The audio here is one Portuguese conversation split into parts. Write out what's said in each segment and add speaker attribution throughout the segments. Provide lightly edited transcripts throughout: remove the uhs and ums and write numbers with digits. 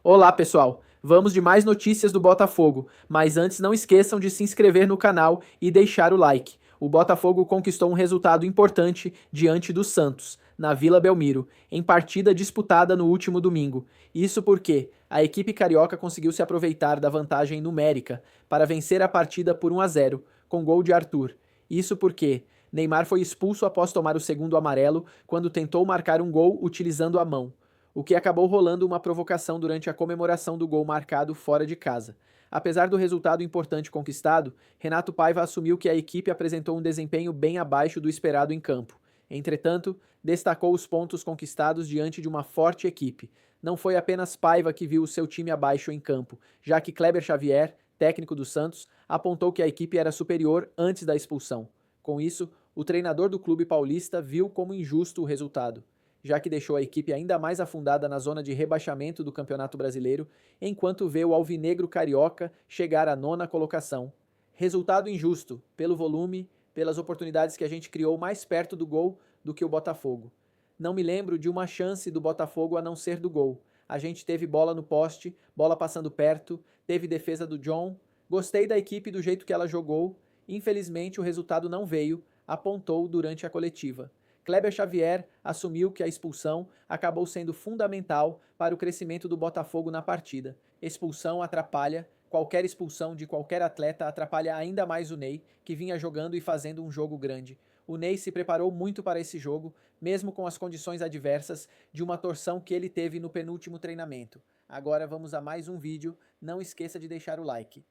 Speaker 1: Olá, pessoal! Vamos de mais notícias do Botafogo, mas antes não esqueçam de se inscrever no canal e deixar o like. O Botafogo conquistou um resultado importante diante do Santos, na Vila Belmiro, em partida disputada no último domingo. Isso porque a equipe carioca conseguiu se aproveitar da vantagem numérica para vencer a partida por 1-0, com gol de Arthur. Isso porque Neymar foi expulso após tomar o segundo amarelo quando tentou marcar um gol utilizando a mão, o que acabou rolando uma provocação durante a comemoração do gol marcado fora de casa. Apesar do resultado importante conquistado, Renato Paiva assumiu que a equipe apresentou um desempenho bem abaixo do esperado em campo. Entretanto, destacou os pontos conquistados diante de uma forte equipe. Não foi apenas Paiva que viu o seu time abaixo em campo, já que Kleber Xavier, técnico do Santos, apontou que a equipe era superior antes da expulsão. Com isso, o treinador do clube paulista viu como injusto o resultado, já que deixou a equipe ainda mais afundada na zona de rebaixamento do Campeonato Brasileiro, enquanto vê o alvinegro carioca chegar à 9ª colocação. Resultado injusto, pelo volume, pelas oportunidades que a gente criou mais perto do gol do que o Botafogo. Não me lembro de uma chance do Botafogo a não ser do gol. A gente teve bola no poste, bola passando perto, teve defesa do John. Gostei da equipe do jeito que ela jogou. Infelizmente o resultado não veio, apontou durante a coletiva. Kleber Xavier assumiu que a expulsão acabou sendo fundamental para o crescimento do Botafogo na partida. Expulsão atrapalha, qualquer expulsão de qualquer atleta atrapalha ainda mais o Ney, que vinha jogando e fazendo um jogo grande. O Ney se preparou muito para esse jogo, mesmo com as condições adversas de uma torção que ele teve no penúltimo treinamento. Agora vamos a mais um vídeo, não esqueça de deixar o like.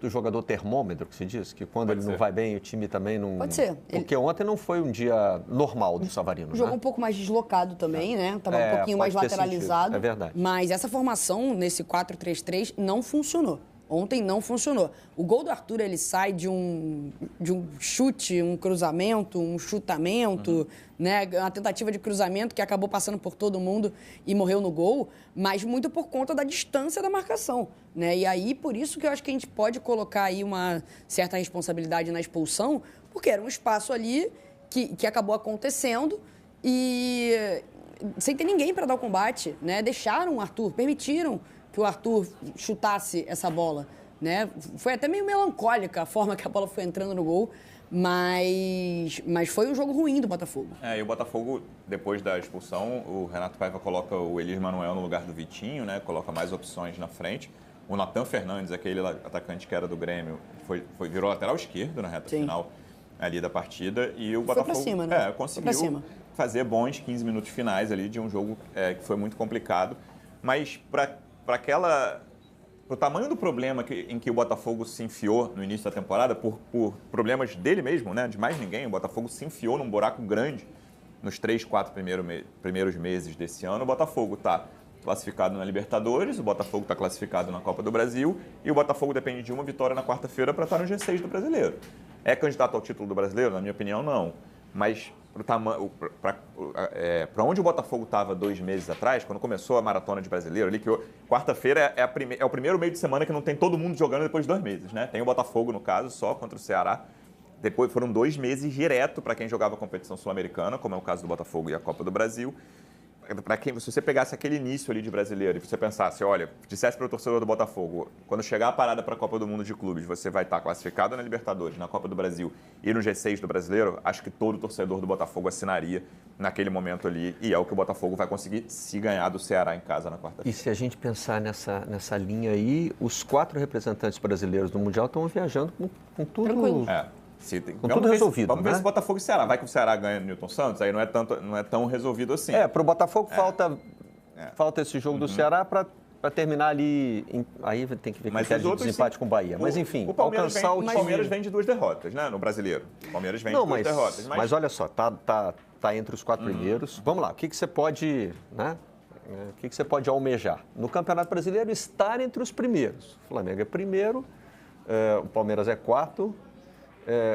Speaker 2: Do jogador termômetro, que se diz, que quando ele não vai bem, o time também não...
Speaker 3: Pode ser.
Speaker 2: Porque ontem não foi um dia normal do Savarino,
Speaker 3: Jogou
Speaker 2: né?
Speaker 3: um pouco mais deslocado também, né? Tava um pouquinho mais
Speaker 2: pode ter
Speaker 3: lateralizado.
Speaker 2: sentido. É verdade.
Speaker 3: Mas essa formação, nesse 4-3-3, não funcionou. Ontem não funcionou. O gol do Arthur, ele sai de um chute, um cruzamento, um chutamento, né? Uma tentativa de cruzamento que acabou passando por todo mundo e morreu no gol, mas muito por conta da distância da marcação, né? E aí, por isso que eu acho que a gente pode colocar aí uma certa responsabilidade na expulsão, porque era um espaço ali que acabou acontecendo e sem ter ninguém para dar o combate, né? Deixaram o Arthur, permitiram que o Arthur chutasse essa bola, né? Foi até meio melancólica a forma que a bola foi entrando no gol, mas foi um jogo ruim do Botafogo.
Speaker 4: E o Botafogo, depois da expulsão, o Renato Paiva coloca o Elis Manuel no lugar do Vitinho, né? Coloca mais opções na frente. O Natan Fernandes, aquele atacante que era do Grêmio, virou lateral esquerdo na reta final ali da partida. E o Botafogo
Speaker 3: pra cima, né?
Speaker 4: conseguiu fazer bons 15 minutos finais ali de um jogo que foi muito complicado. Mas para o tamanho do problema em que o Botafogo se enfiou no início da temporada, por problemas dele mesmo, né, de mais ninguém, o Botafogo se enfiou num buraco grande nos 3, 4 primeiros meses desse ano. O Botafogo está classificado na Libertadores, o Botafogo está classificado na Copa do Brasil e o Botafogo depende de uma vitória na quarta-feira para estar no G6 do Brasileiro. É candidato ao título do Brasileiro? Na minha opinião, não. Mas para onde o Botafogo estava 2 meses atrás, quando começou a maratona de brasileiro, ali que quarta-feira é o primeiro meio de semana que não tem todo mundo jogando depois de 2 meses, né? Tem o Botafogo, no caso, só contra o Ceará. Depois foram 2 meses direto para quem jogava a competição sul-americana, como é o caso do Botafogo e a Copa do Brasil. Se você pegasse aquele início ali de brasileiro e você pensasse, olha, dissesse para o torcedor do Botafogo, quando chegar a parada para a Copa do Mundo de Clubes, você vai estar classificado na Libertadores, na Copa do Brasil e no G6 do Brasileiro, acho que todo torcedor do Botafogo assinaria naquele momento ali, e é o que o Botafogo vai conseguir se ganhar do Ceará em casa na quarta-feira.
Speaker 2: E se a gente pensar nessa linha aí, os 4 representantes brasileiros do Mundial estão viajando com tudo...
Speaker 3: Tranquilo.
Speaker 2: Com tudo resolvido,
Speaker 4: vamos ver
Speaker 2: né?
Speaker 4: se Botafogo e Ceará. Vai que o Ceará ganha no Newton Santos, aí não é tão resolvido assim.
Speaker 2: Para o Botafogo falta esse jogo do Ceará para terminar ali. Aí tem que ver critério de desempate com o Bahia. Mas enfim,
Speaker 4: o Palmeiras
Speaker 2: alcançar o time.
Speaker 4: O Palmeiras vem de 2 derrotas, né? No Brasileiro. O Palmeiras vem de 2 derrotas.
Speaker 2: Mas olha só, tá entre os 4 primeiros. Vamos lá, o que você pode, né? O que você pode almejar? No Campeonato Brasileiro, estar entre os primeiros. O Flamengo é primeiro, o Palmeiras é quarto.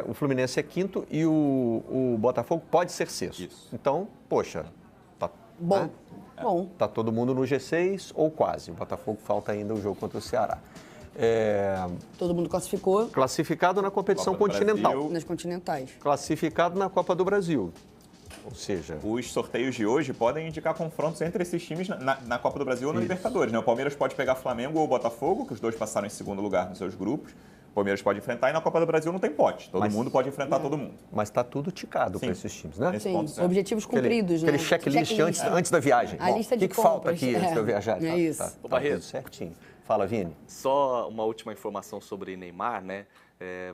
Speaker 2: o Fluminense é quinto e o Botafogo pode ser sexto.
Speaker 4: Isso.
Speaker 2: Então, poxa, tá,
Speaker 3: Bom,
Speaker 2: né?
Speaker 3: bom.
Speaker 2: Tá todo mundo no G6 ou quase. O Botafogo falta ainda o jogo contra o Ceará.
Speaker 3: Todo mundo classificou
Speaker 2: Classificado na competição
Speaker 4: Copa do
Speaker 2: continental.
Speaker 4: Brasil.
Speaker 3: nas continentais.
Speaker 2: Classificado na Copa do Brasil. Ou seja,
Speaker 4: Os sorteios de hoje podem indicar confrontos entre esses times na Copa do Brasil ou na Libertadores, né? O Palmeiras pode pegar Flamengo ou Botafogo, que os dois passaram em segundo lugar nos seus grupos. O Palmeiras pode enfrentar e na Copa do Brasil não tem pote. Todo mundo pode enfrentar todo mundo.
Speaker 2: mas está tudo ticado para esses times, né?
Speaker 4: Esse
Speaker 3: Sim,
Speaker 4: ponto, certo.
Speaker 3: objetivos cumpridos,
Speaker 2: Aquele
Speaker 3: né?
Speaker 2: checklist antes da viagem.
Speaker 3: A lista de
Speaker 2: o que falta
Speaker 3: compras,
Speaker 2: aqui antes de eu viajar?
Speaker 3: é isso.
Speaker 2: Tá
Speaker 5: Ô, Barreto.
Speaker 2: tudo certinho. Fala, Vini.
Speaker 5: Só uma última informação sobre Neymar, né?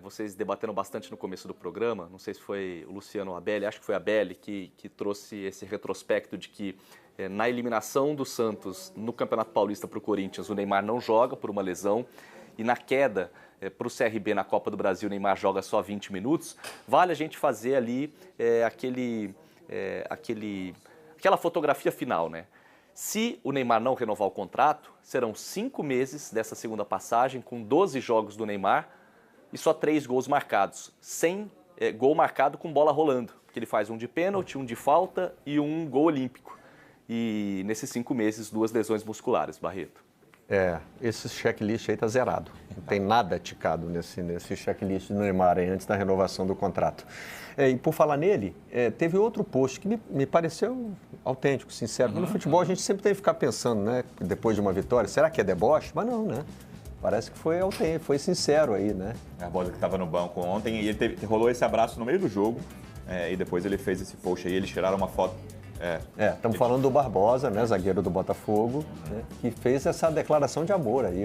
Speaker 5: Vocês debateram bastante no começo do programa, não sei se foi o Luciano Abelli, acho que foi a Abelli que trouxe esse retrospecto de que na eliminação do Santos no Campeonato Paulista para o Corinthians, o Neymar não joga por uma lesão, e na queda para o CRB na Copa do Brasil, o Neymar joga só 20 minutos. Vale a gente fazer ali aquela fotografia final, né? Se o Neymar não renovar o contrato, serão 5 meses dessa segunda passagem, com 12 jogos do Neymar e só 3 gols marcados, sem gol marcado com bola rolando, porque ele faz um de pênalti, um de falta e um gol olímpico. E nesses 5 meses, 2 lesões musculares, Barreto.
Speaker 2: Esse checklist aí tá zerado. Não tem nada ticado nesse checklist do Neymar aí, antes da renovação do contrato. E por falar nele, teve outro post que me pareceu autêntico, sincero. No futebol a gente sempre tem que ficar pensando, né? Depois de uma vitória, será que é deboche? Mas não, né? Parece que foi autêntico, foi sincero aí, né?
Speaker 4: A Barbosa que estava no banco ontem e rolou esse abraço no meio do jogo. E depois ele fez esse post aí, eles tiraram uma foto.
Speaker 2: Estamos falando do Barbosa, né, zagueiro do Botafogo, né, que fez essa declaração de amor aí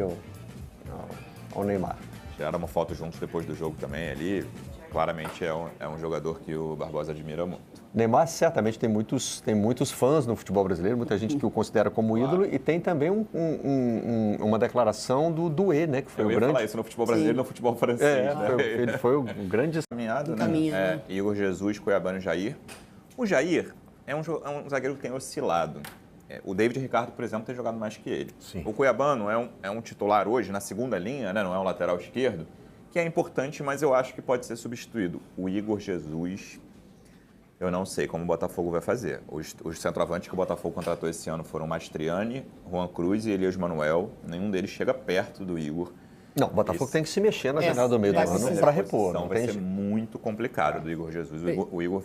Speaker 2: ao Neymar.
Speaker 4: Tiraram uma foto juntos depois do jogo também ali. Claramente é um jogador que o Barbosa admira muito.
Speaker 2: Neymar certamente tem muitos fãs no futebol brasileiro, muita gente que o considera como ídolo, e tem também uma declaração do Doué, né, que foi
Speaker 4: Eu
Speaker 2: o
Speaker 4: ia
Speaker 2: grande...
Speaker 4: falar isso no futebol brasileiro e no futebol francês. Né?
Speaker 2: Ele foi o grande...
Speaker 4: Caminhado, né?
Speaker 3: Caminho, né?
Speaker 4: Igor Jesus, Cuiabano e Jair. O Jair é um zagueiro que tem oscilado. O David Ricardo, por exemplo, tem jogado mais que ele.
Speaker 2: Sim.
Speaker 4: O Cuiabano é um titular hoje na segunda linha, né? Não é um lateral esquerdo, que é importante, mas eu acho que pode ser substituído. O Igor Jesus, eu não sei como o Botafogo vai fazer. Os centroavantes que o Botafogo contratou esse ano foram Mastriani, Juan Cruz e Elias Manuel. Nenhum deles chega perto do Igor.
Speaker 2: Não, o Botafogo tem que se mexer na janela do meio do ano para repor. Não
Speaker 4: vai
Speaker 2: tem...
Speaker 4: ser muito complicado do Igor Jesus. O Igor,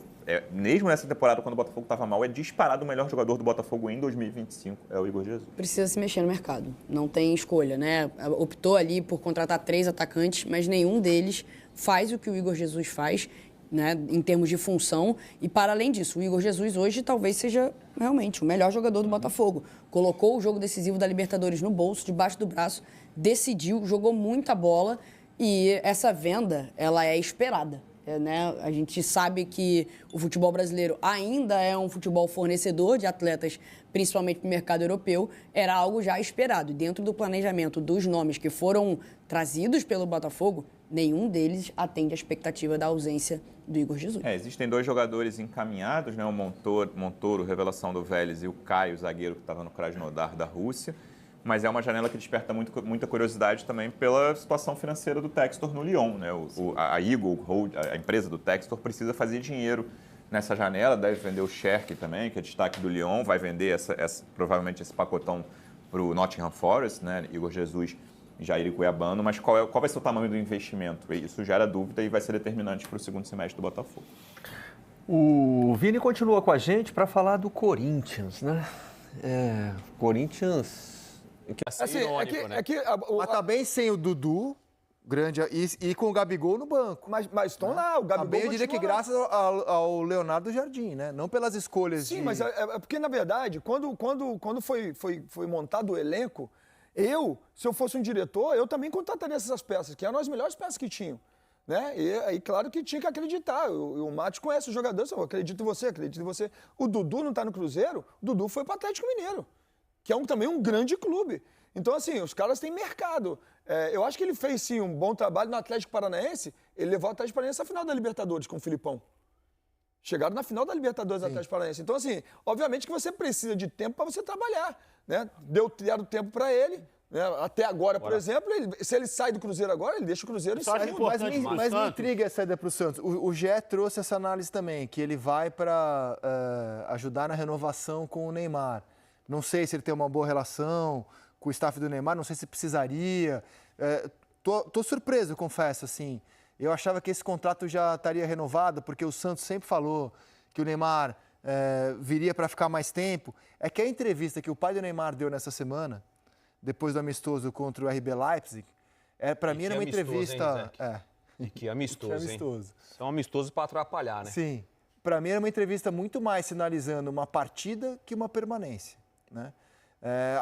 Speaker 4: mesmo nessa temporada, quando o Botafogo estava mal, é disparado o melhor jogador do Botafogo em 2025, é o Igor Jesus.
Speaker 3: Precisa se mexer no mercado. Não tem escolha, né? Optou ali por contratar 3 atacantes, mas nenhum deles faz o que o Igor Jesus faz, né, em termos de função. E, para além disso, o Igor Jesus hoje talvez seja realmente o melhor jogador do Botafogo. Colocou o jogo decisivo da Libertadores no bolso, debaixo do braço, decidiu, jogou muita bola e essa venda, ela é esperada. Né? A gente sabe que o futebol brasileiro ainda é um futebol fornecedor de atletas, principalmente para o mercado europeu, era algo já esperado. E dentro do planejamento dos nomes que foram trazidos pelo Botafogo, nenhum deles atende à expectativa da ausência do Igor Jesus.
Speaker 4: Existem 2 jogadores encaminhados, né? O Montoro, revelação do Vélez, e o Caio, zagueiro que estava no Krasnodar da Rússia. Mas é uma janela que desperta muita curiosidade também pela situação financeira do Textor no Lyon, né? A Eagle, a empresa do Textor, precisa fazer dinheiro nessa janela, deve vender o Cherki também, que é destaque do Lyon, vai vender provavelmente esse pacotão para o Nottingham Forest, né? Igor Jesus, Jair e Cuiabano, mas qual vai ser o tamanho do investimento? Isso gera dúvida e vai ser determinante para o segundo semestre do Botafogo.
Speaker 2: O Vini continua com a gente para falar do Corinthians, né? Corinthians...
Speaker 6: Assim,
Speaker 7: irônico, né?
Speaker 6: Mas tá bem sem o Dudu, grande, e com o Gabigol no banco.
Speaker 7: Mas estão lá, o Gabigol
Speaker 6: Bem, eu diria que
Speaker 7: continua lá.
Speaker 6: graças ao Leonardo Jardim, né? Não pelas escolhas
Speaker 7: Sim,
Speaker 6: de...
Speaker 7: mas é porque, na verdade, quando foi montado o elenco, se eu fosse um diretor, eu também contrataria essas peças, que eram as melhores peças que tinham. Né? E aí, claro que tinha que acreditar. O Mate conhece os jogadores, eu acredito em você. O Dudu não está no Cruzeiro, o Dudu foi para o Atlético Mineiro, que é também um grande clube. Então, assim, os caras têm mercado. Eu acho que ele fez, sim, um bom trabalho no Atlético Paranaense. Ele levou o Atlético Paranaense à final da Libertadores com o Filipão. Chegaram na final da Libertadores do Atlético Paranaense. Então, assim, obviamente que você precisa de tempo para você trabalhar. Né? Deram tempo para ele, Né? Até agora, por exemplo, se ele sai do Cruzeiro agora, ele deixa o Cruzeiro e
Speaker 8: Só acho
Speaker 7: sai.
Speaker 8: importante
Speaker 6: Mas me intriga a saída para o Santos. O Gé trouxe essa análise também, que ele vai para ajudar na renovação com o Neymar. Não sei se ele tem uma boa relação com o staff do Neymar, não sei se precisaria. Tô surpreso, confesso, assim. Eu achava que esse contrato já estaria renovado, porque o Santos sempre falou que o Neymar viria para ficar mais tempo. É que a entrevista que o pai do Neymar deu nessa semana, depois do amistoso contra o RB Leipzig, para mim era uma entrevista...
Speaker 9: E que amistoso,
Speaker 6: Que amistoso.
Speaker 9: hein? São amistosos para atrapalhar, né?
Speaker 6: Sim. Para mim era uma entrevista muito mais sinalizando uma partida que uma permanência, né?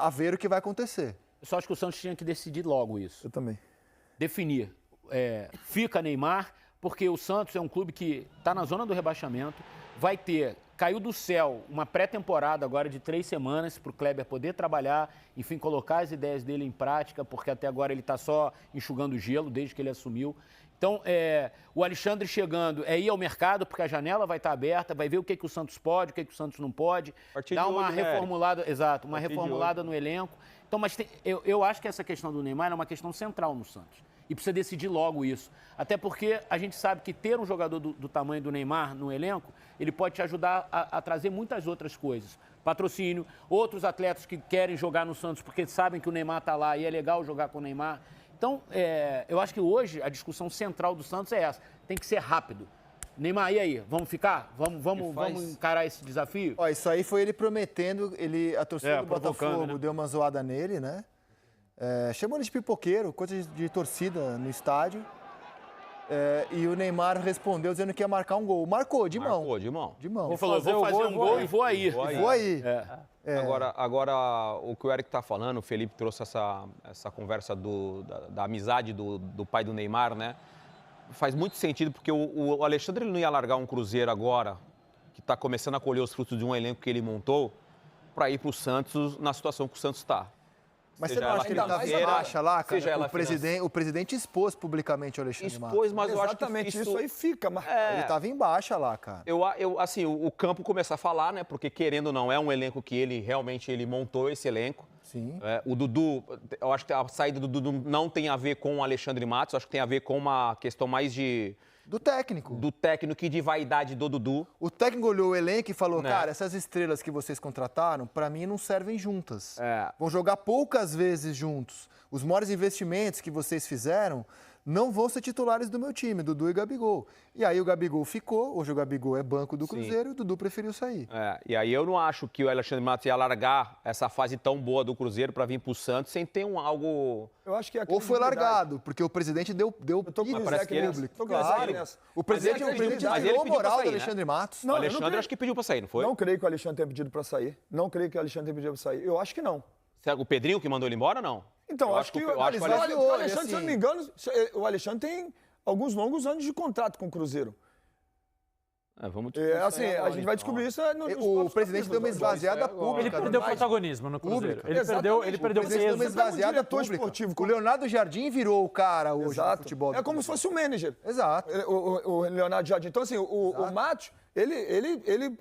Speaker 6: A ver o que vai acontecer.
Speaker 8: Eu só acho que o Santos tinha que decidir logo isso.
Speaker 7: Eu também.
Speaker 8: Definir. Fica Neymar, porque o Santos é um clube que está na zona do rebaixamento, caiu do céu uma pré-temporada agora de 3 semanas para o Kleber poder trabalhar, enfim, colocar as ideias dele em prática, porque até agora ele está só enxugando o gelo desde que ele assumiu. Então, o Alexandre chegando ir ao mercado, porque a janela vai estar aberta, vai ver o que o Santos pode, o que o Santos não pode, dar uma reformulada, uma reformulada no elenco. Então, mas eu acho que essa questão do Neymar é uma questão central no Santos. E precisa decidir logo isso. Até porque a gente sabe que ter um jogador do tamanho do Neymar no elenco, ele pode te ajudar a trazer muitas outras coisas. Patrocínio, outros atletas que querem jogar no Santos porque sabem que o Neymar está lá e é legal jogar com o Neymar. Então, eu acho que hoje a discussão central do Santos é essa. Tem que ser rápido. Neymar, e aí? Vamos ficar? Vamos encarar esse desafio?
Speaker 6: Ó, isso aí foi ele prometendo, a torcida do
Speaker 8: provocando,
Speaker 6: Botafogo deu uma zoada nele, né? Chamou ele de pipoqueiro, coisa de torcida no estádio. E o Neymar respondeu dizendo que ia marcar um gol. Marcou, de mão.
Speaker 9: Marcou, de mão.
Speaker 6: De mão.
Speaker 8: Ele falou, vou fazer um gol e vou aí.
Speaker 6: Vou aí.
Speaker 9: Agora, o que o Eric está falando, o Felipe trouxe essa conversa da amizade do pai do Neymar, né? Faz muito sentido, porque o Alexandre ele não ia largar um Cruzeiro agora, que está começando a colher os frutos de um elenco que ele montou, para ir para o Santos na situação que o Santos está.
Speaker 6: Mas você não acha que ele estava em baixa lá, cara? O presidente expôs publicamente o Alexandre Matos.
Speaker 9: Expôs, mas eu acho que
Speaker 7: Exatamente, isso aí fica marcado.
Speaker 6: Ele estava em baixa lá, cara.
Speaker 9: Assim, o campo começa a falar, né? Porque querendo ou não, é um elenco que ele realmente montou esse elenco.
Speaker 6: Sim.
Speaker 9: O Dudu, eu acho que a saída do Dudu não tem a ver com o Alexandre Matos, acho que tem a ver com uma questão mais
Speaker 6: do técnico.
Speaker 9: Do técnico e de vaidade do Dudu.
Speaker 6: O técnico olhou o elenco e falou, cara, essas estrelas que vocês contrataram, pra mim não servem juntas. Vão jogar poucas vezes juntos. Os maiores investimentos que vocês fizeram não vão ser titulares do meu time, Dudu e Gabigol. E aí o Gabigol ficou, hoje o Gabigol é banco do Cruzeiro e o Dudu preferiu sair.
Speaker 9: E aí eu não acho que o Alexandre Matos ia largar essa fase tão boa do Cruzeiro para vir pro Santos sem ter algo...
Speaker 7: Eu acho que
Speaker 6: ou foi largado, porque o presidente deu público.
Speaker 7: Claro.
Speaker 6: O presidente tirou a moral do Alexandre Matos.
Speaker 9: O Alexandre acho que pediu para sair, não foi?
Speaker 7: Não creio que o Alexandre tenha pedido para sair. Não creio que o Alexandre tenha pedido para sair. Eu acho que não.
Speaker 9: Será o Pedrinho que mandou ele embora ou não?
Speaker 7: Então, acho que o Alexandre, se eu não me engano, o Alexandre tem alguns longos anos de contrato com o Cruzeiro.
Speaker 9: Vamos
Speaker 7: a gente vai descobrir isso
Speaker 6: o presidente deu uma esvaziada pública.
Speaker 10: Ele perdeu protagonismo no Cruzeiro. Ele perdeu
Speaker 6: o presidente deu uma esvaziada pública. O Leonardo Jardim virou o cara hoje no futebol.
Speaker 7: É como se fosse o manager.
Speaker 6: Exato.
Speaker 7: O Leonardo Jardim. Então, assim, o Matos, ele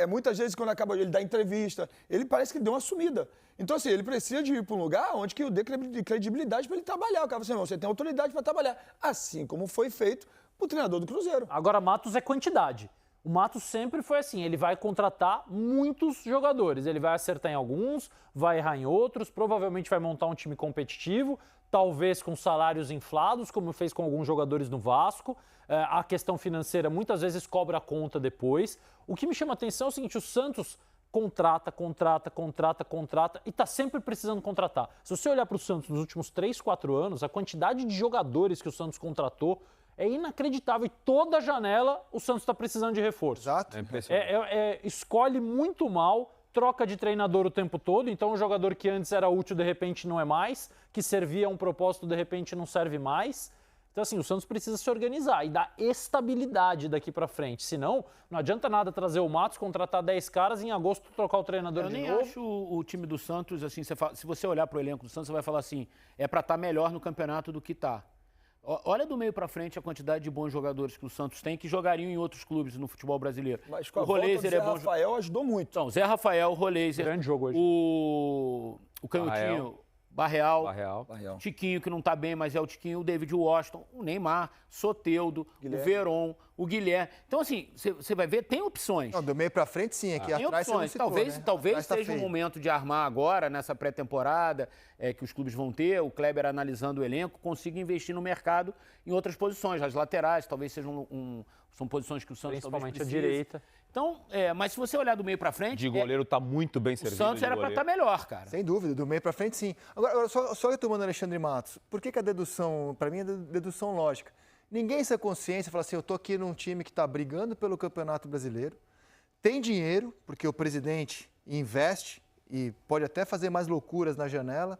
Speaker 7: muitas vezes, quando acaba ele dá entrevista, ele parece que deu uma sumida. Então, assim, ele precisa de ir para um lugar onde que eu dê credibilidade para ele trabalhar. O cara fala assim, você tem autoridade para trabalhar. Assim como foi feito para o treinador do Cruzeiro.
Speaker 10: Agora, Matos é quantidade. O Matos sempre foi assim, ele vai contratar muitos jogadores, ele vai acertar em alguns, vai errar em outros, provavelmente vai montar um time competitivo, talvez com salários inflados, como fez com alguns jogadores no Vasco. A questão financeira muitas vezes cobra a conta depois. O que me chama a atenção é o seguinte, o Santos contrata e está sempre precisando contratar. Se você olhar para o Santos nos últimos 3, 4 anos, a quantidade de jogadores que o Santos contratou é inacreditável. E toda janela o Santos está precisando de reforço.
Speaker 6: Exato.
Speaker 10: Escolhe muito mal, troca de treinador o tempo todo. Então o jogador que antes era útil, de repente não é mais. Que servia a um propósito, de repente não serve mais. Então assim, o Santos precisa se organizar e dar estabilidade daqui para frente. Senão, não adianta nada trazer o Matos, contratar 10 caras e em agosto trocar o treinador de novo.
Speaker 8: Eu nem acho o time do Santos, assim, se você olhar para o elenco do Santos, você vai falar assim, é para estar melhor no campeonato do que está. Olha do meio para frente a quantidade de bons jogadores que o Santos tem que jogariam em outros clubes no futebol brasileiro.
Speaker 7: Mas com a volta do Zé Rafael ajudou muito.
Speaker 8: Então, Zé Rafael, Roleiser.
Speaker 10: Grande jogo hoje.
Speaker 8: O Canhotinho. Barreal,
Speaker 7: Barreal.
Speaker 8: Tiquinho, que não tá bem, mas é o Tiquinho, o David Washington, o Neymar, Soteldo, o Veron, o Guilherme. Então, assim, você vai ver, tem opções.
Speaker 6: Não, do meio pra frente, sim. Aqui
Speaker 8: Tem
Speaker 6: atrás você não
Speaker 8: opções.
Speaker 6: citou,
Speaker 8: Talvez
Speaker 6: Atrás tá
Speaker 8: seja um
Speaker 6: feio.
Speaker 8: momento de armar agora, nessa pré-temporada, que os clubes vão ter, o Kleber analisando o elenco, consiga investir no mercado em outras posições. As laterais, talvez sejam são posições que o Santos talvez
Speaker 10: Principalmente a
Speaker 8: precise.
Speaker 10: direita.
Speaker 8: Então, mas se você olhar do meio pra frente,
Speaker 9: De goleiro tá muito bem
Speaker 8: o
Speaker 9: servido.
Speaker 8: Santos
Speaker 9: de
Speaker 8: era pra
Speaker 9: goleiro.
Speaker 8: estar melhor, cara.
Speaker 6: Sem dúvida, do meio pra frente, sim. Agora só retomando Alexandre Matos, por que a dedução, para mim, é dedução lógica? Ninguém sem consciência fala assim, eu tô aqui num time que está brigando pelo Campeonato Brasileiro, tem dinheiro, porque o presidente investe e pode até fazer mais loucuras na janela,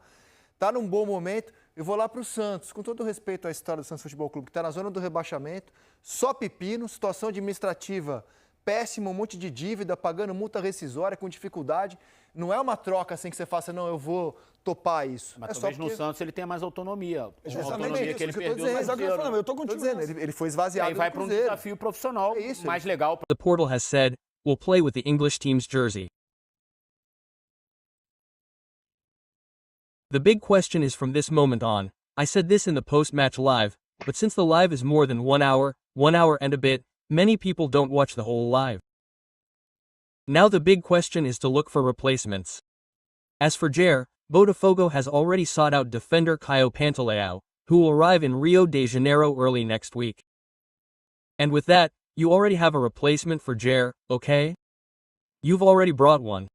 Speaker 6: tá num bom momento, eu vou lá para o Santos, com todo respeito à história do Santos Futebol Clube, que está na zona do rebaixamento, só pepino, situação administrativa péssima, um monte de dívida, pagando multa rescisória com dificuldade. Não é uma troca assim que você faça, não, eu vou topar isso.
Speaker 8: Mas
Speaker 6: é
Speaker 8: talvez
Speaker 6: só porque...
Speaker 8: no Santos ele tenha mais autonomia. Uma
Speaker 7: Exatamente
Speaker 8: autonomia
Speaker 7: isso
Speaker 8: que ele
Speaker 6: que eu tô
Speaker 8: perdeu
Speaker 6: dizendo.
Speaker 8: no
Speaker 7: Mas é o que eu tô
Speaker 8: Cruzeiro.
Speaker 7: falando, eu tô
Speaker 6: Tô
Speaker 7: contigo
Speaker 6: dizendo,
Speaker 7: nessa.
Speaker 6: ele foi
Speaker 8: E
Speaker 6: esvaziado
Speaker 8: aí vai
Speaker 6: no
Speaker 8: para um
Speaker 6: Cruzeiro.
Speaker 8: desafio profissional
Speaker 6: É isso,
Speaker 8: mais legal.
Speaker 11: The portal has said, we'll play with the English team's jersey. The big question is from this moment on. I said this in the post-match live, but since the live is more than 1 hour and a bit, many people don't watch the whole live. Now the big question is to look for replacements. As for Jair, Botafogo has already sought out defender Caio Pantaleão, who will arrive in Rio de Janeiro early next week. And with that, you already have a replacement for Jair, okay? You've already brought one.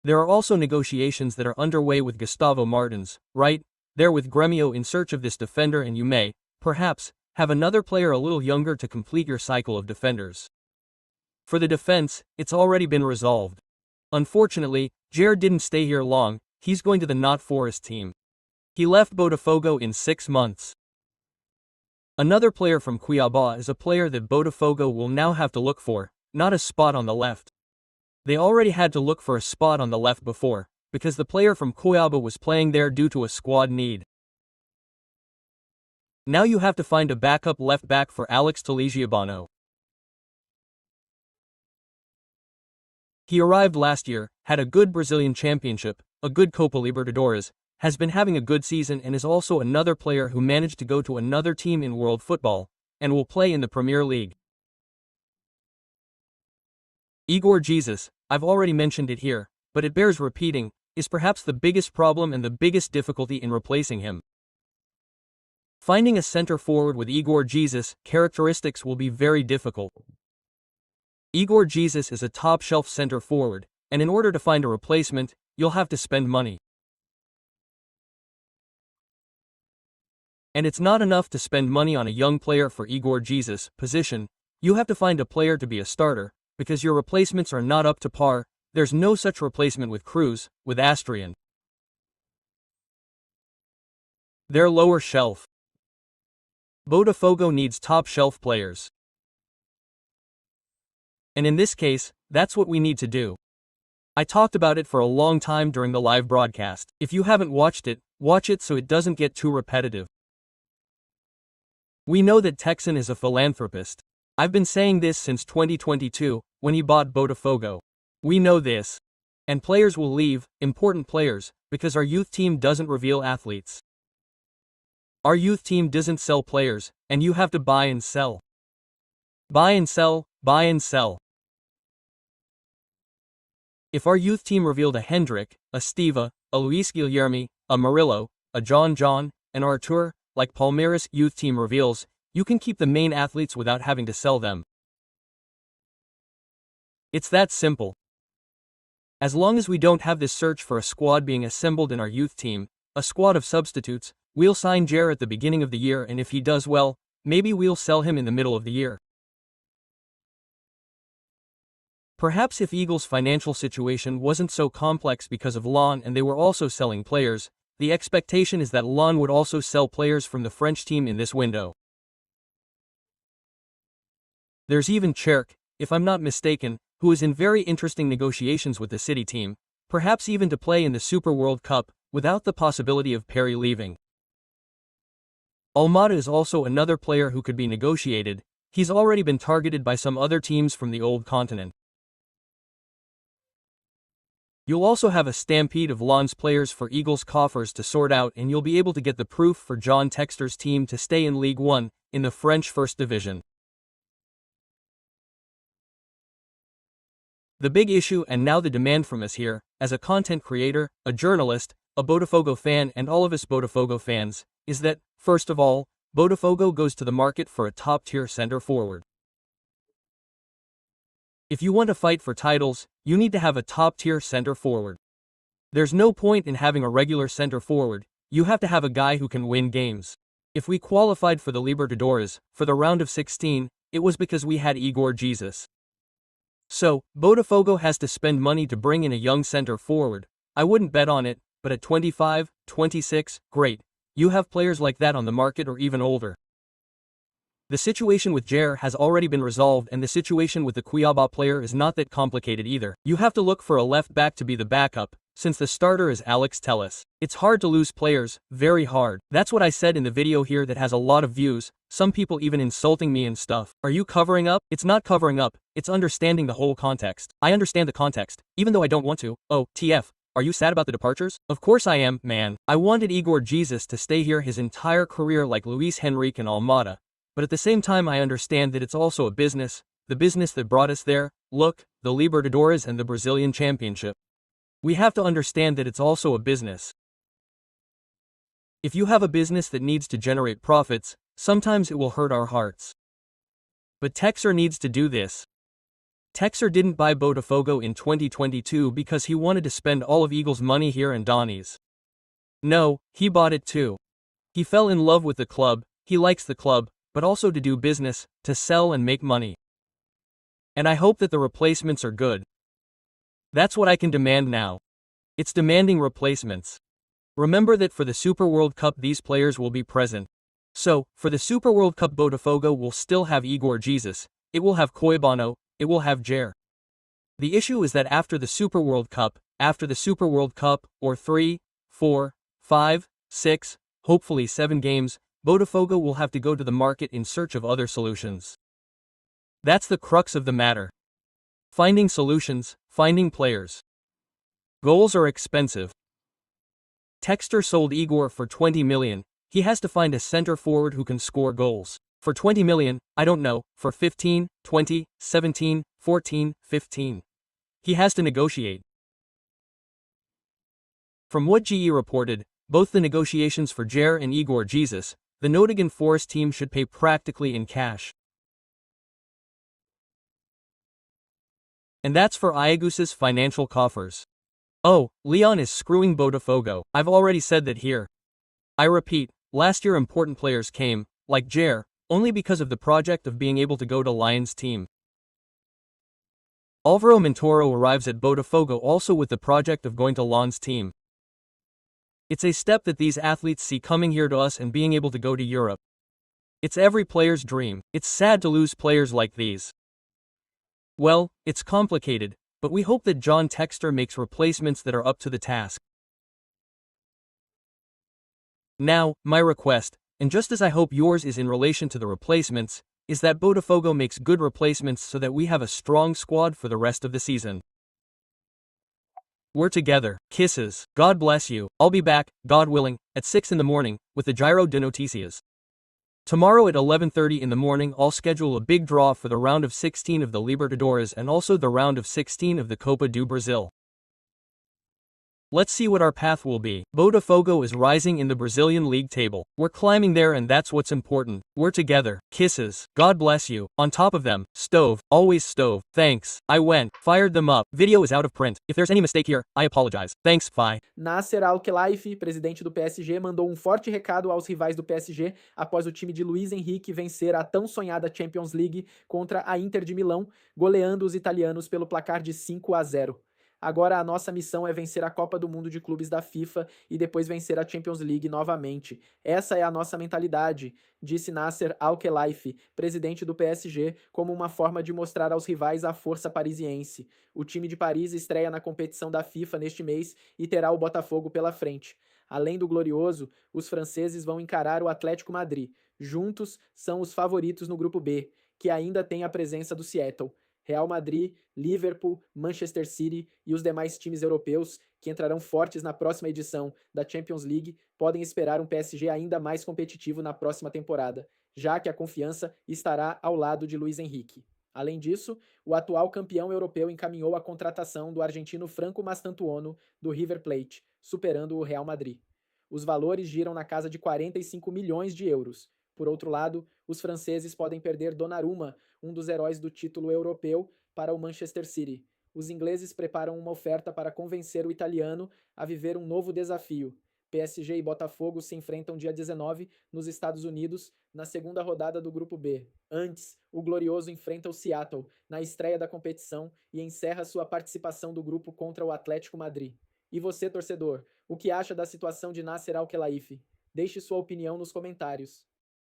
Speaker 11: There are also negotiations that are underway with Gustavo Martins, right? They're with Gremio in search of this defender, and you may, perhaps, have another player a little younger to complete your cycle of defenders. For the defense, it's already been resolved. Unfortunately, Jair didn't stay here long, he's going to the Not Forest team. He left Botafogo in 6 months. Another player from Cuiabá is a player that Botafogo will now have to look for, not a spot on the left. They already had to look for a spot on the left before, because the player from Cuiabá was playing there due to a squad need. Now you have to find a backup left back for Alex Taligiabano. He arrived last year, had a good Brazilian championship, a good Copa Libertadores, has been having a good season, and is also another player who managed to go to another team in world football, and will play in the Premier League. Igor Jesus, I've already mentioned it here, but it bears repeating, is perhaps the biggest problem and the biggest difficulty in replacing him. Finding a center forward with Igor Jesus' characteristics will be very difficult. Igor Jesus is a top-shelf center forward, and in order to find a replacement, you'll have to spend money. And it's not enough to spend money on a young player for Igor Jesus' position, you have to find a player to be a starter, because your replacements are not up to par. There's no such replacement with Cruz, with Astrian. They're lower shelf. Botafogo needs top-shelf players. And in this case, that's what we need to do. I talked about it for a long time during the live broadcast. If you haven't watched it, watch it so it doesn't get too repetitive. We know that Texan is a philanthropist. I've been saying this since 2022, when he bought Botafogo. We know this. And players will leave, important players, because our youth team doesn't reveal athletes. Our youth team doesn't sell players, and you have to buy and sell. Buy and sell, buy and sell. If our youth team revealed a Hendrick, a Steva, a Luis Guilherme, a Murillo, a John, an Artur, like Palmeiras youth team reveals, you can keep the main athletes without having to sell them. It's that simple. As long as we don't have this search for a squad being assembled in our youth team, a squad of substitutes, we'll sign Jair at the beginning of the year, and if he does well, maybe we'll sell him in the middle of the year. Perhaps if Eagles' financial situation wasn't so complex because of Lon and they were also selling players, the expectation is that Lon would also sell players from the French team in this window. There's even Cherk, if I'm not mistaken, who is in very interesting negotiations with the City team, perhaps even to play in the Super World Cup, without the possibility of Perry leaving. Almada is also another player who could be negotiated. He's already been targeted by some other teams from the old continent. You'll also have a stampede of Lens players for Eagles coffers to sort out, and you'll be able to get the proof for John Textor's team to stay in Ligue 1, in the French First Division. The big issue, and now the demand from us here, as a content creator, a journalist, a Botafogo fan, and all of us Botafogo fans, is that, first of all, Botafogo goes to the market for a top-tier center forward. If you want to fight for titles, you need to have a top-tier center forward. There's no point in having a regular center forward, you have to have a guy who can win games. If we qualified for the Libertadores, for the round of 16, it was because we had Igor Jesus. So, Botafogo has to spend money to bring in a young center forward. I wouldn't bet on it, but at 25, 26, great. You have players like that on the market or even older. The situation with Jair has already been resolved, and the situation with the Cuiabá player is not that complicated either. You have to look for a left back to be the backup, since the starter is Alex Telles. It's hard to lose players, very hard. That's what I said in the video here that has a lot of views, some people even insulting me and stuff. Are you covering up? It's not covering up, it's understanding the whole context. I understand the context, even though I don't want to. Oh, TF. Are you sad about the departures? Of course I am, man. I wanted Igor Jesus to stay here his entire career like Luis Henrique and Almada. But at the same time I understand that it's also a business, the business that brought us there, look, the Libertadores and the Brazilian Championship. We have to understand that it's also a business. If you have a business that needs to generate profits, sometimes it will hurt our hearts. But Textor needs to do this. Textor didn't buy Botafogo in 2022 because he wanted to spend all of Eagles' money here and Donnie's. No, he bought it too. He fell in love with the club, he likes the club, but also to do business, to sell and make money. And I hope that the replacements are good. That's what I can demand now. It's demanding replacements. Remember that for the Super World Cup these players will be present. So, for the Super World Cup Botafogo will still have Igor Jesus, it will have Cuiabá, it will have Jair. The issue is that after the Super World Cup, or 3, 4, 5, 6, hopefully 7 games, Botafogo will have to go to the market in search of other solutions. That's the crux of the matter. Finding solutions, finding players. Goals are expensive. Textor sold Igor for 20 million, he has to find a center forward who can score goals. For 20 million, I don't know, for 15, 20, 17, 14, 15. He has to negotiate. From what GE reported, both the negotiations for Jair and Igor Jesus, the Nottingham Forest team should pay practically in cash. And that's for Aegus's financial coffers. Oh, Leon is screwing Botafogo. I've already said that here. I repeat, last year important players came, like Jair, only because of the project of being able to go to Lions team. Alvaro Montoro arrives at Botafogo also with the project of going to Lens team. It's a step that these athletes see coming here to us and being able to go to Europe. It's every player's dream. It's sad to lose players like these. Well, it's complicated, but we hope that John Textor makes replacements that are up to the task. Now, my request, and just as I hope yours is in relation to the replacements, is that Botafogo makes good replacements so that we have a strong squad for the rest of the season. We're together. Kisses. God bless you. I'll be back, God willing, at 6 in the morning, with the Giro de Noticias. Tomorrow at 11:30 in the morning I'll schedule a big draw for the round of 16 of the Libertadores and also the round of 16 of the Copa do Brasil. Let's see what our path will be. Botafogo is rising in the Brazilian league table. We're climbing there and that's what's important. We're together. Kisses. God bless you. On top of them, Stove. Always Stove. Thanks. I went. Fired them up. Video is out of print. If there's any mistake here, I apologize. Thanks. Bye.
Speaker 1: Nasser Al-Khelaifi, presidente do PSG, mandou um forte recado aos rivais do PSG após o time de Luis Henrique vencer a tão sonhada Champions League contra a Inter de Milão, goleando os italianos pelo placar de 5-0. Agora a nossa missão é vencer a Copa do Mundo de Clubes da FIFA e depois vencer a Champions League novamente. Essa é a nossa mentalidade, disse Nasser Al-Khelaifi, presidente do PSG, como uma forma de mostrar aos rivais a força parisiense. O time de Paris estreia na competição da FIFA neste mês e terá o Botafogo pela frente. Além do glorioso, os franceses vão encarar o Atlético Madrid. Juntos, são os favoritos no grupo B, que ainda tem a presença do Seattle. Real Madrid, Liverpool, Manchester City e os demais times europeus que entrarão fortes na próxima edição da Champions League podem esperar um PSG ainda mais competitivo na próxima temporada, já que a confiança estará ao lado de Luis Henrique. Além disso, o atual campeão europeu encaminhou a contratação do argentino Franco Mastantuono do River Plate, superando o Real Madrid. Os valores giram na casa de 45 milhões de euros. Por outro lado, os franceses podem perder Donnarumma, um dos heróis do título europeu, para o Manchester City. Os ingleses preparam uma oferta para convencer o italiano a viver um novo desafio. PSG e Botafogo se enfrentam dia 19 nos Estados Unidos, na segunda rodada do Grupo B. Antes, o Glorioso enfrenta o Seattle na estreia da competição e encerra sua participação do grupo contra o Atlético Madrid. E você, torcedor, o que acha da situação de Nasser Al-Khelaifi? Deixe sua opinião nos comentários.